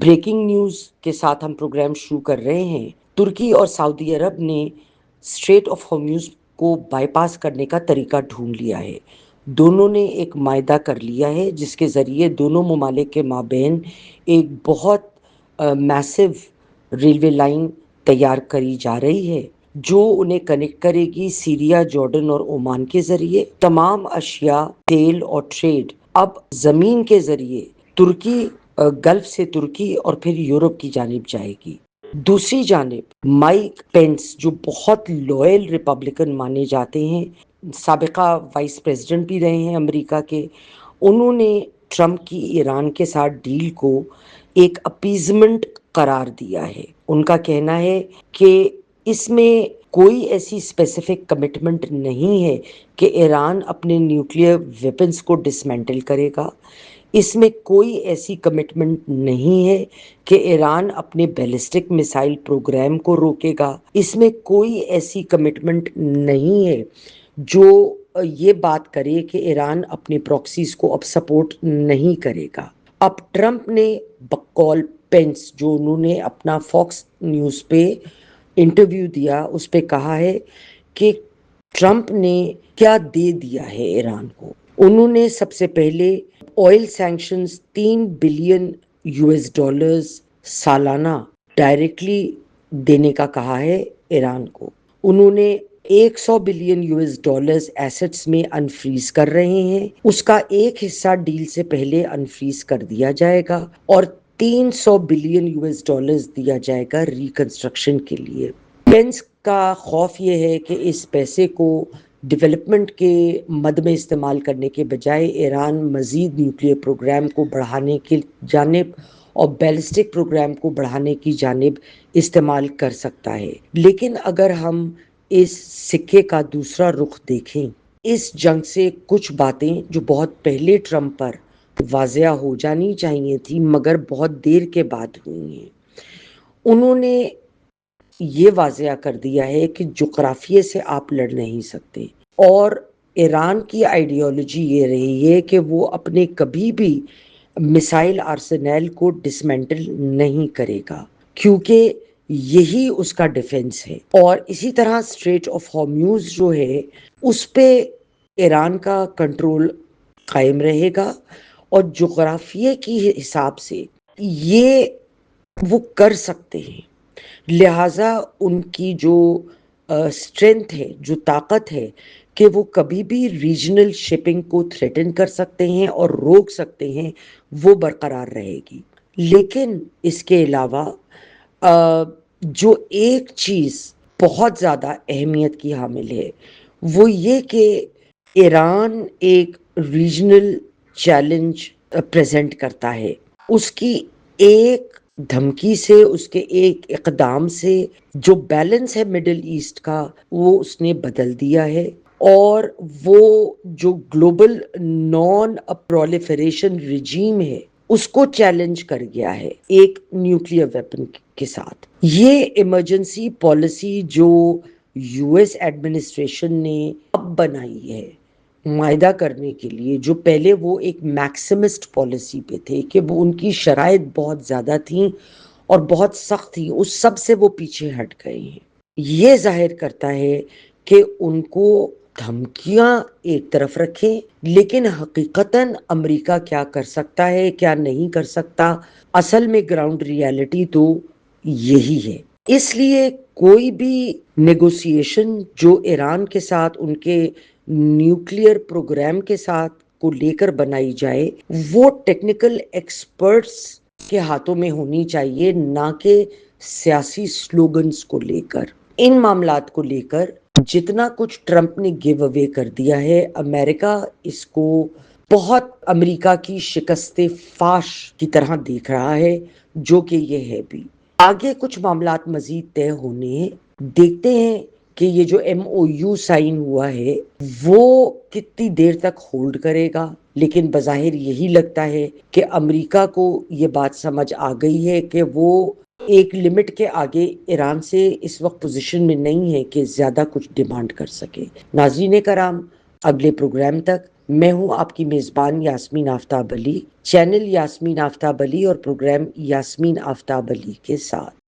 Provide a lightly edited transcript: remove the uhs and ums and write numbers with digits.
Breaking news کے ساتھ ہم پروگرام شروع کر رہے ہیں۔ ترکی اور سعودی عرب نے اسٹریٹ آف ہارموز کو بائی پاس کرنے کا طریقہ ڈھونڈ لیا ہے۔ دونوں نے ایک معاہدہ کر لیا ہے جس کے ذریعے دونوں ممالک کے مابین ایک بہت میسو ریلوے لائن تیار کری جا رہی ہے جو انہیں کنیکٹ کرے گی سیریا، جارڈن اور عمان کے ذریعے۔ تمام اشیاء، تیل اور ٹریڈ اب زمین کے ذریعے ترکی، گلف سے ترکی اور پھر یورپ کی جانب جائے گی۔ دوسری جانب مائک پینس جو بہت لوئل ریپبلکن مانے جاتے ہیں، سابقہ وائس پریزیڈنٹ بھی رہے ہیں امریکہ کے، انہوں نے ٹرمپ کی ایران کے ساتھ ڈیل کو ایک اپیزمنٹ قرار دیا ہے۔ ان کا کہنا ہے کہ اس میں کوئی ایسی اسپیسیفک کمٹمنٹ نہیں ہے کہ ایران اپنے نیوکلیئر ویپنز کو ڈسمینٹل کرے گا۔ اس میں کوئی ایسی کمٹمنٹ نہیں ہے کہ ایران اپنے بیلسٹک میسائل پروگرام کو روکے گا۔ اس میں کوئی ایسی کمٹمنٹ نہیں ہے جو یہ بات کرے کہ ایران اپنے پراکسیز کو اب سپورٹ نہیں کرے گا۔ اب ٹرمپ نے بقول پینس، جو انہوں نے اپنا فاکس نیوز پہ انٹرویو دیا، اس پہ کہا ہے کہ ٹرمپ نے کیا دے دیا ہے ایران کو۔ انہوں نے سب سے پہلے آئل سینکشنز $3 بلین سالانہ ڈائریکٹلی دینے کا کہا ہے ایران کو۔ انہوں نے $100 بلین ایسٹس میں انفریز کر رہے ہیں، اس کا ایک حصہ ڈیل سے پہلے انفریز کر دیا جائے گا اور $300 بلین دیا جائے گا ریکنسٹرکشن کے لیے۔ پینس کا خوف یہ ہے کہ اس پیسے کو ڈیولپمنٹ کے مد میں استعمال کرنے کے بجائے ایران مزید نیوکلیئر پروگرام کو بڑھانے کی جانب اور بیلسٹک پروگرام کو بڑھانے کی جانب استعمال کر سکتا ہے۔ لیکن اگر ہم اس سکے کا دوسرا رخ دیکھیں، اس جنگ سے کچھ باتیں جو بہت پہلے ٹرمپ پر واضح ہو جانی چاہیے تھی مگر بہت دیر کے بعد ہوئی ہیں۔ انہوں نے یہ واضح کر دیا ہے کہ جغرافیے سے آپ لڑ نہیں سکتے، اور ایران کی آئیڈیالوجی یہ رہی ہے کہ وہ اپنے کبھی بھی میسائل آرسنل کو ڈسمینٹل نہیں کرے گا کیونکہ یہی اس کا ڈیفنس ہے۔ اور اسی طرح اسٹریٹ آف ہارموز جو ہے اس پہ ایران کا کنٹرول قائم رہے گا، اور جغرافیے کی حساب سے یہ وہ کر سکتے ہیں۔ لہٰذا ان کی جو اسٹرینتھ ہے، جو طاقت ہے کہ وہ کبھی بھی ریجنل شپنگ کو تھریٹن کر سکتے ہیں اور روک سکتے ہیں، وہ برقرار رہے گی۔ لیکن اس کے علاوہ جو ایک چیز بہت زیادہ اہمیت کی حامل ہے وہ یہ کہ ایران ایک ریجنل چیلنج پریزنٹ کرتا ہے۔ اس کی ایک دھمکی سے، اس کے ایک اقدام سے جو بیلنس ہے مڈل ایسٹ کا وہ اس نے بدل دیا ہے، اور وہ جو گلوبل نان پرولیفریشن رجیم ہے اس کو چیلنج کر گیا ہے ایک نیوکلیئر ویپن کے ساتھ۔ یہ ایمرجنسی پالیسی جو یو ایس ایڈمنسٹریشن نے اب بنائی ہے معاہدہ کرنے کے لیے، جو پہلے وہ ایک میکسمسٹ پالیسی پہ تھے کہ وہ ان کی شرائط بہت زیادہ تھیں اور بہت سخت تھی، اس سب سے وہ پیچھے ہٹ گئے ہیں۔ یہ ظاہر کرتا ہے کہ ان کو دھمکیاں ایک طرف رکھیں، لیکن حقیقتاً امریکہ کیا کر سکتا ہے، کیا نہیں کر سکتا، اصل میں گراؤنڈ ریالٹی تو یہی ہے۔ اس لیے کوئی بھی نیگوسیشن جو ایران کے ساتھ ان کے نیوکلیئر پروگرام کے ساتھ کو لے کر بنائی جائے وہ ٹیکنیکل ایکسپرٹس کے ہاتھوں میں ہونی چاہیے، نہ کہ سیاسی سلوگنز کو لے کر۔ ان معاملات کو لے کر جتنا کچھ ٹرمپ نے گیو اوے کر دیا ہے، امریکہ اس کو بہت امریکہ کی شکست فاش کی طرح دیکھ رہا ہے، جو کہ یہ ہے بھی۔ آگے کچھ معاملات مزید طے ہونے ہیں، دیکھتے ہیں کہ یہ جو ایم او یو سائن ہوا ہے وہ کتنی دیر تک ہولڈ کرے گا۔ لیکن بظاہر یہی لگتا ہے کہ امریکہ کو یہ بات سمجھ آ گئی ہے کہ وہ ایک لمٹ کے آگے ایران سے اس وقت پوزیشن میں نہیں ہے کہ زیادہ کچھ ڈیمانڈ کر سکے۔ ناظرین کرام، اگلے پروگرام تک میں ہوں آپ کی میزبان یاسمین آفتاب علی، چینل یاسمین آفتاب علی اور پروگرام یاسمین آفتاب علی کے ساتھ۔